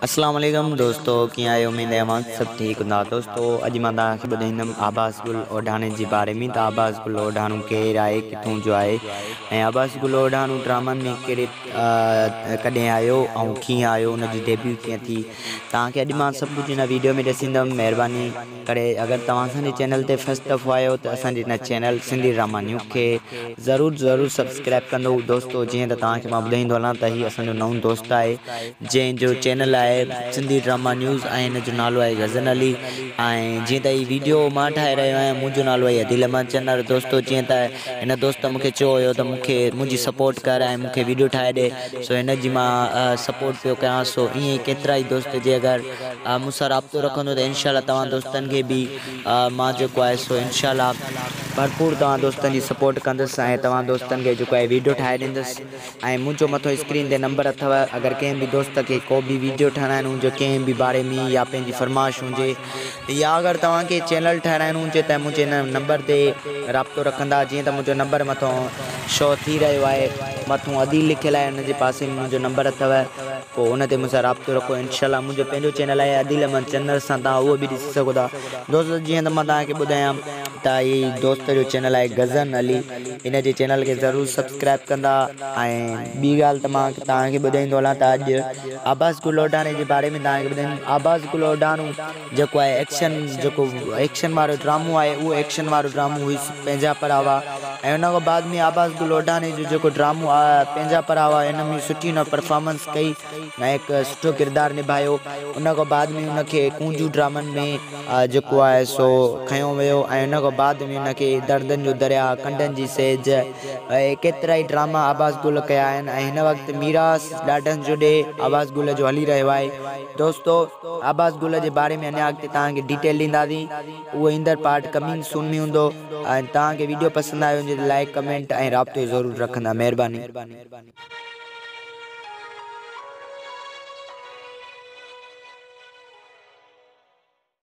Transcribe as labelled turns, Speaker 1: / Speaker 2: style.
Speaker 1: अस्सलाम वालेकुम दोस्तों, कीअं आहियो? उमेद आहे मां सभु ठीकु हूंदा। दोस्तों अॼु मां तव्हांखे ॿुधाईंदुमि आबास गुल ओढ़ाणे जे बारे में। त आबास गुल ओढ़ाणो केरु आहे, किथां जो आहे ऐं आबास गुल ओढ़ाणो ड्रामनि में कहिड़े कॾहिं आयो ऐं कीअं आयो, उनजी डेब्यू कीअं थी, तव्हांखे अॼु मां सभु कुझु हिन वीडियो में ॾसींदुमि। महिरबानी करे अगरि तव्हां असांजे चैनल ते फस्ट दफ़ो आहियो त असांजे हिन चैनल सिंधी ड्रामा न्यूज़ खे ज़रूरु सब्सक्राइब कंदो दोस्तों। जीअं त तव्हांखे मां ॿुधाईंदो हलां त हीउ असांजो नओं दोस्त आहे जंहिंजो चैनल आहे सिंधी ड्रामा न्यूज़ ऐं हिन जो नालो आहे गज़न अली। ऐं जीअं त हीउ वीडियो मां ठाहे रहियो आहियां, मुंहिंजो नालो आहे अदिल अहमद चन्नर। दोस्तों जीअं त हिन दोस्त मूंखे चयो हुयो त मूंखे मुंहिंजी सपोर्ट कर ऐं मूंखे वीडियो ठाहे ॾे, सो हिन जी मां सपोर्ट पियो कयां। सो ईअं ई केतिरा ई दोस्त जे अगरि मूंसां राब्तो रखंदो त इनशाला तव्हां दोस्तनि खे बि मां जेको आहे सो इनशाला भरपूर तव्हां दोस्तनि जी सपोर्ट कंदुसि ऐं तव्हां दोस्तनि खे जेको आहे वीडियो ठाहे ॾींदुसि। ऐं मुंहिंजो मथो स्क्रीन ते नंबर अथव, अगरि कंहिं बि दोस्त खे को बि वीडियो ठाहिराइणो हुजे कंहिं बि बारे में या पंहिंजी फरमाइश हुजे या अगरि तव्हांखे चैनल ठाहिराइणो हुजे त मुंहिंजे हिन नंबर ते राब्तो रखंदा। जीअं त मुंहिंजो नंबर मथां शो थी रहियो आहे, मथां अदील लिखियलु आहे, हुनजे पासे में मुंहिंजो नंबर अथव, पोइ हुन ते मूंसां राब्तो रखो। इनशाला मुंहिंजो पंहिंजो चैनल आहे अदील अहमद चन्नर सां, तव्हां उहो बि ॾिसी सघो था। दोस्त जीअं त मां तव्हांखे ॿुधायां त हीउ दोस्त जो चैनल आहे गज़न अली, हिन जे चैनल खे ज़रूरु सब्सक्राइब कंदा। ऐं ॿी ॻाल्हि त मां तव्हांखे ॿुधाईंदो हलां त अॼु आबास गुल ओढ़ाणे जे बारे में तव्हांखे ॿुधाईंदुमि। आबास गुल ओढ़ाणो जेको आहे एक्शन वारो ड्रामो आहे, उहो एक्शन वारो ड्रामो हुई पंहिंजा परावा। ऐं हुन खां बाद में आबास गुल ओढ़ाणे जो जेको ड्रामो आहे पंहिंजा परावा, हिन में सुठी हुन परफॉर्मेंस कई ऐं हिकु सुठो किरदारु निभायो। उन खां बाद में हुनखे कूंजू ड्रामनि में जेको आहे सो खयो वियो ऐं हुन खां बाद में हुनखे दर्दनि जो दरिया, कंडनि जी सेज ऐं केतिरा ई ड्रामा आबास गुल कया आहिनि। ऐं हिन वक़्तु मीरास ॾाढनि जो ॾे आबास गुल जो हली रहियो आहे। दोस्तों आबास गुल जे बारे में अञा अॻिते तव्हांखे डिटेल ॾींदासीं, उहो ईंदड़ पार्ट कमिंग सून में हूंदो। ऐं तव्हांखे वीडियो पसंदि आयो हुजे त लाइक कमेंट ऐं राब्तो ज़रूरु रखंदा। महिरबानी।